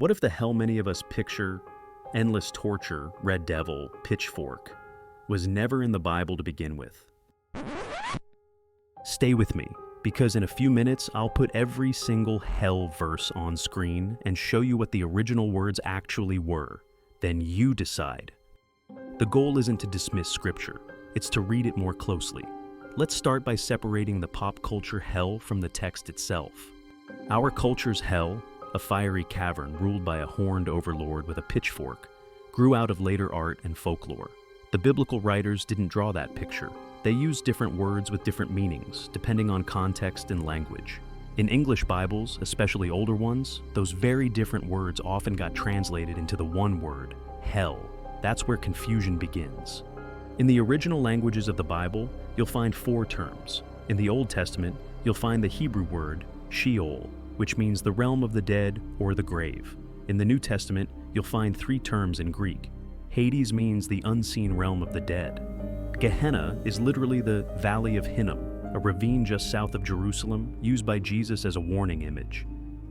What if the hell many of us picture, endless torture, red devil, pitchfork, was never in the Bible to begin with? Stay with me, because in a few minutes I'll put every single hell verse on screen and show you what the original words actually were. Then you decide. The goal isn't to dismiss scripture, it's to read it more closely. Let's start by separating the pop culture hell from the text itself. Our culture's hell, a fiery cavern ruled by a horned overlord with a pitchfork, grew out of later art and folklore. The biblical writers didn't draw that picture. They used different words with different meanings, depending on context and language. In English Bibles, especially older ones, those very different words often got translated into the one word, hell. That's where confusion begins. In the original languages of the Bible, you'll find 4 terms. In the Old Testament, you'll find the Hebrew word, Sheol, which means the realm of the dead or the grave. In the New Testament, you'll find 3 terms in Greek. Hades means the unseen realm of the dead. Gehenna is literally the Valley of Hinnom, a ravine just south of Jerusalem, used by Jesus as a warning image.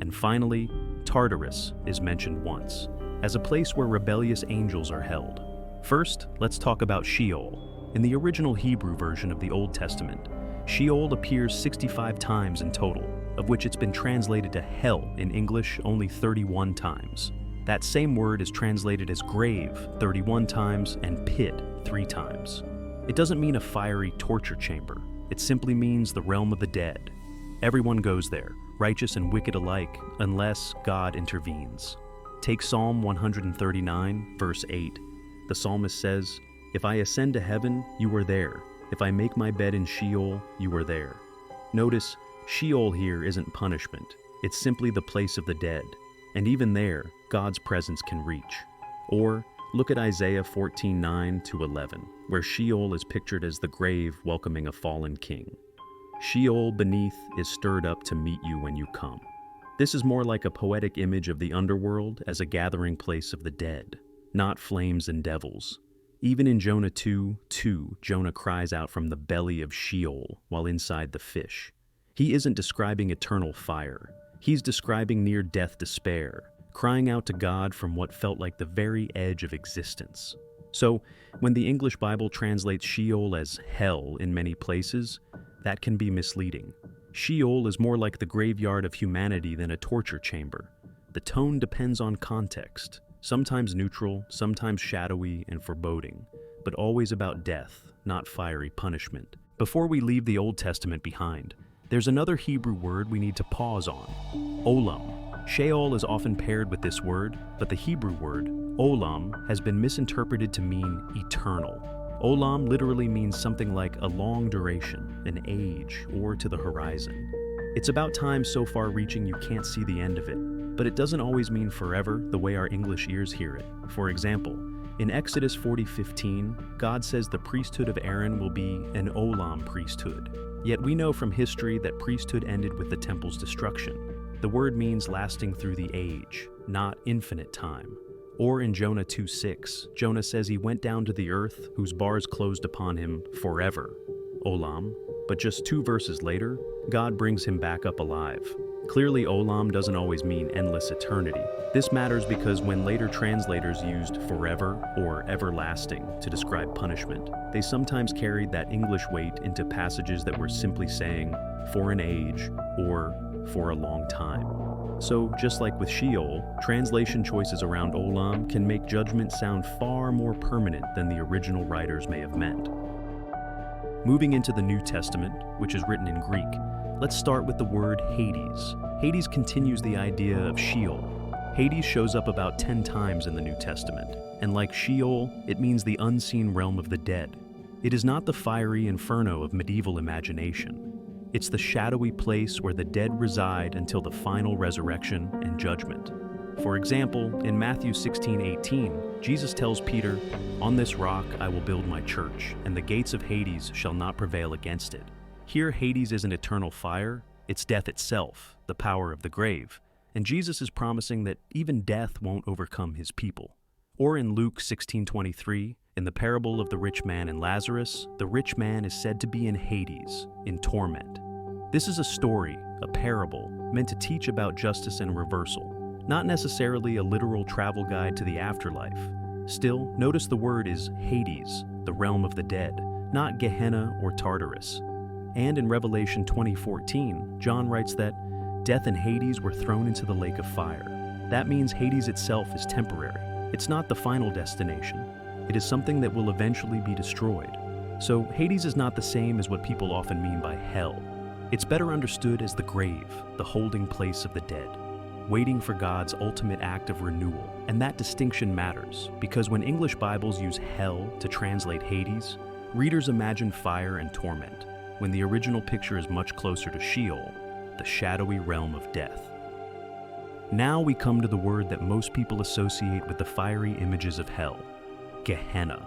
And finally, Tartarus is mentioned once, as a place where rebellious angels are held. First, let's talk about Sheol. In the original Hebrew version of the Old Testament, Sheol appears 65 times in total, of which it's been translated to hell in English only 31 times. That same word is translated as grave 31 times and pit 3 times. It doesn't mean a fiery torture chamber. It simply means the realm of the dead. Everyone goes there, righteous and wicked alike, unless God intervenes. Take Psalm 139, verse 8. The psalmist says, "If I ascend to heaven, you are there. If I make my bed in Sheol, you are there." Notice, Sheol here isn't punishment. It's simply the place of the dead. And even there, God's presence can reach. Or, look at Isaiah 14:9-11, where Sheol is pictured as the grave welcoming a fallen king. Sheol beneath is stirred up to meet you when you come. This is more like a poetic image of the underworld as a gathering place of the dead, not flames and devils. Even in Jonah 2:2, Jonah cries out from the belly of Sheol while inside the fish. He isn't describing eternal fire. He's describing near-death despair, crying out to God from what felt like the very edge of existence. So, when the English Bible translates Sheol as hell in many places, that can be misleading. Sheol is more like the graveyard of humanity than a torture chamber. The tone depends on context, sometimes neutral, sometimes shadowy and foreboding, but always about death, not fiery punishment. Before we leave the Old Testament behind, there's another Hebrew word we need to pause on: Olam. Sheol is often paired with this word, but the Hebrew word, Olam, has been misinterpreted to mean eternal. Olam literally means something like a long duration, an age, or to the horizon. It's about time so far-reaching you can't see the end of it, but it doesn't always mean forever the way our English ears hear it. For example, in Exodus 40:15, God says the priesthood of Aaron will be an Olam priesthood. Yet we know from history that priesthood ended with the temple's destruction. The word means lasting through the age, not infinite time. Or in Jonah 2:6, Jonah says he went down to the earth whose bars closed upon him forever, Olam. But just 2 verses later, God brings him back up alive. Clearly, Olam doesn't always mean endless eternity. This matters because when later translators used forever or everlasting to describe punishment, they sometimes carried that English weight into passages that were simply saying, for an age, or for a long time. So, just like with Sheol, translation choices around Olam can make judgment sound far more permanent than the original writers may have meant. Moving into the New Testament, which is written in Greek, let's start with the word Hades. Hades continues the idea of Sheol. Hades shows up about 10 times in the New Testament, and like Sheol, it means the unseen realm of the dead. It is not the fiery inferno of medieval imagination. It's the shadowy place where the dead reside until the final resurrection and judgment. For example, in Matthew 16:18, Jesus tells Peter, "On this rock I will build my church, and the gates of Hades shall not prevail against it." Here, Hades isn't eternal fire, it's death itself, the power of the grave. And Jesus is promising that even death won't overcome his people. Or in Luke 16:23, in the parable of the rich man and Lazarus, the rich man is said to be in Hades, in torment. This is a story, a parable, meant to teach about justice and reversal. not necessarily a literal travel guide to the afterlife. Still, notice the word is Hades, the realm of the dead, not Gehenna or Tartarus. And in Revelation 20:14, John writes that death and Hades were thrown into the lake of fire. That means Hades itself is temporary. It's not the final destination. It is something that will eventually be destroyed. So Hades is not the same as what people often mean by hell. It's better understood as the grave, the holding place of the dead, waiting for God's ultimate act of renewal. And that distinction matters, because when English Bibles use hell to translate Hades, readers imagine fire and torment, when the original picture is much closer to Sheol, the shadowy realm of death. Now we come to the word that most people associate with the fiery images of hell, Gehenna.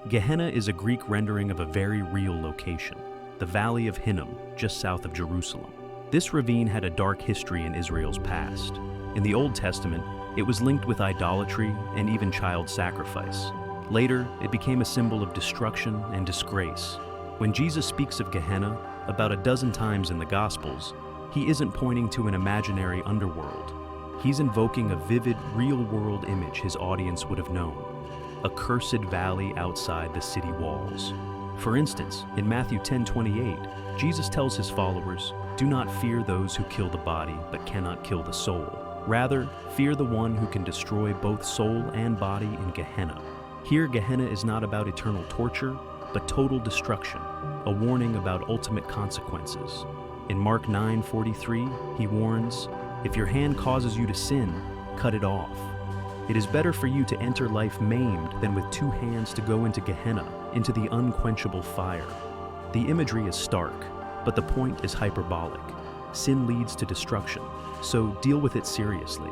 Gehenna is a Greek rendering of a very real location, the Valley of Hinnom, just south of Jerusalem. This ravine had a dark history in Israel's past. In the Old Testament, it was linked with idolatry and even child sacrifice. Later, it became a symbol of destruction and disgrace. When Jesus speaks of Gehenna about a dozen times in the Gospels, he isn't pointing to an imaginary underworld. He's invoking a vivid, real-world image his audience would have known, a cursed valley outside the city walls. For instance, in Matthew 10:28, Jesus tells his followers, "Do not fear those who kill the body but cannot kill the soul. Rather, fear the one who can destroy both soul and body in Gehenna." Here, Gehenna is not about eternal torture, but total destruction, a warning about ultimate consequences. In Mark 9:43, he warns, "If your hand causes you to sin, cut it off. It is better for you to enter life maimed than with two hands to go into Gehenna, into the unquenchable fire." The imagery is stark, but the point is hyperbolic. Sin leads to destruction, so deal with it seriously.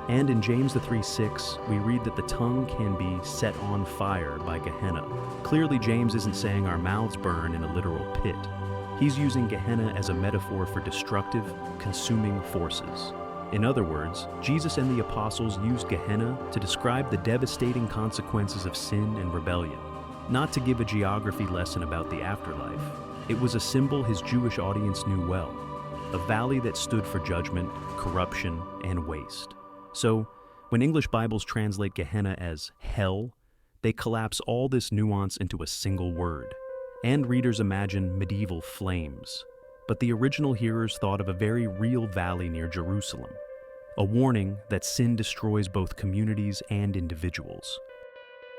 And in James 3:6, we read that the tongue can be set on fire by Gehenna. Clearly, James isn't saying our mouths burn in a literal pit. He's using Gehenna as a metaphor for destructive, consuming forces. In other words, Jesus and the apostles used Gehenna to describe the devastating consequences of sin and rebellion, not to give a geography lesson about the afterlife. It was a symbol his Jewish audience knew well, a valley that stood for judgment, corruption, and waste. So, when English Bibles translate Gehenna as hell, they collapse all this nuance into a single word, and readers imagine medieval flames. But the original hearers thought of a very real valley near Jerusalem, a warning that sin destroys both communities and individuals.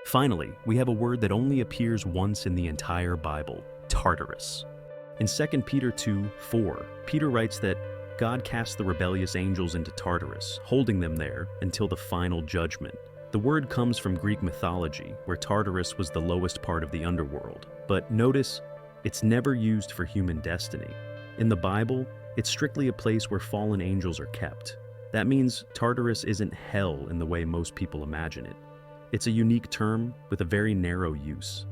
Finally, we have a word that only appears once in the entire Bible, Tartarus. In 2 Peter 2:4, Peter writes that God cast the rebellious angels into Tartarus, holding them there until the final judgment. The word comes from Greek mythology, where Tartarus was the lowest part of the underworld. But notice, it's never used for human destiny. In the Bible, it's strictly a place where fallen angels are kept. That means Tartarus isn't hell in the way most people imagine it. It's a unique term with a very narrow use.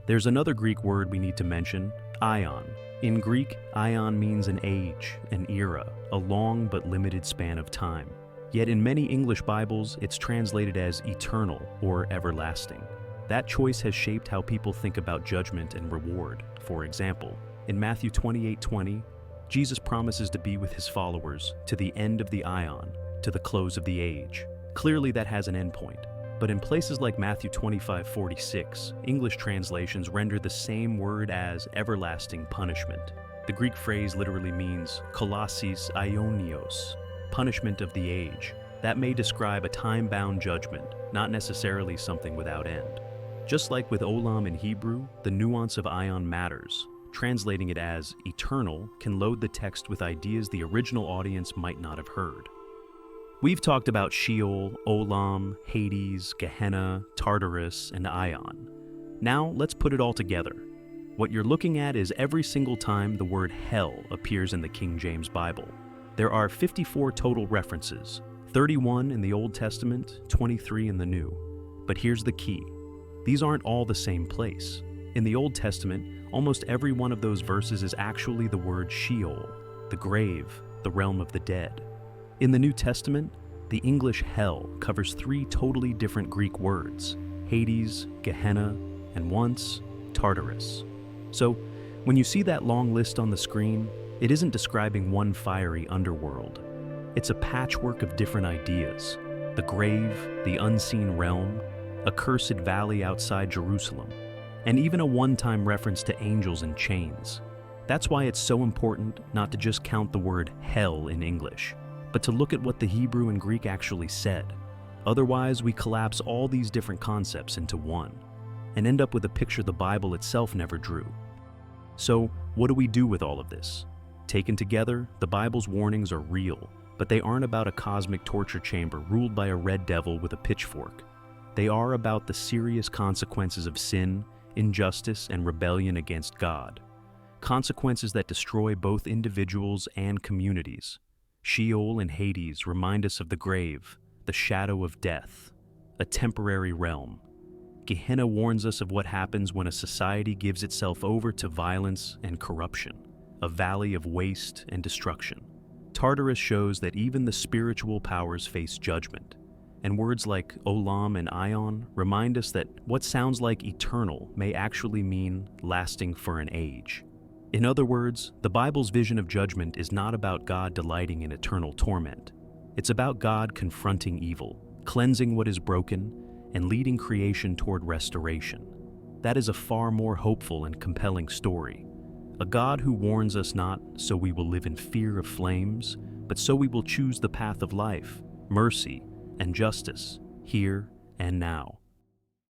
There's another Greek word we need to mention, aion. In Greek, aion means an age, an era, a long but limited span of time. Yet in many English Bibles, it's translated as eternal or everlasting. That choice has shaped how people think about judgment and reward. For example, in Matthew 28:20, Jesus promises to be with his followers to the end of the aion, to the close of the age. Clearly that has an endpoint. But in places like Matthew 25:46, English translations render the same word as everlasting punishment. The Greek phrase literally means kollassis aionios, punishment of the age. That may describe a time-bound judgment, not necessarily something without end. Just like with Olam in Hebrew, the nuance of aion matters. Translating it as eternal can load the text with ideas the original audience might not have heard. We've talked about Sheol, Olam, Hades, Gehenna, Tartarus, and Aion. Now let's put it all together. What you're looking at is every single time the word hell appears in the King James Bible. There are 54 total references, 31 in the Old Testament, 23 in the New. But here's the key. These aren't all the same place. In the Old Testament, almost every one of those verses is actually the word Sheol, the grave, the realm of the dead. In the New Testament, the English hell covers 3 totally different Greek words, Hades, Gehenna, and once, Tartarus. So, when you see that long list on the screen, it isn't describing one fiery underworld. It's a patchwork of different ideas: the grave, the unseen realm, a cursed valley outside Jerusalem, and even a one-time reference to angels in chains. That's why it's so important not to just count the word hell in English, but to look at what the Hebrew and Greek actually said. Otherwise, we collapse all these different concepts into one, and end up with a picture the Bible itself never drew. So, what do we do with all of this? Taken together, the Bible's warnings are real, but they aren't about a cosmic torture chamber ruled by a red devil with a pitchfork. They are about the serious consequences of sin, injustice, and rebellion against God. Consequences that destroy both individuals and communities. Sheol and Hades remind us of the grave, the shadow of death, a temporary realm. Gehenna warns us of what happens when a society gives itself over to violence and corruption, a valley of waste and destruction. Tartarus shows that even the spiritual powers face judgment, and words like Olam and Aion remind us that what sounds like eternal may actually mean lasting for an age. In other words, the Bible's vision of judgment is not about God delighting in eternal torment. It's about God confronting evil, cleansing what is broken, and leading creation toward restoration. That is a far more hopeful and compelling story. A God who warns us not so we will live in fear of flames, but so we will choose the path of life, mercy, and justice, here and now.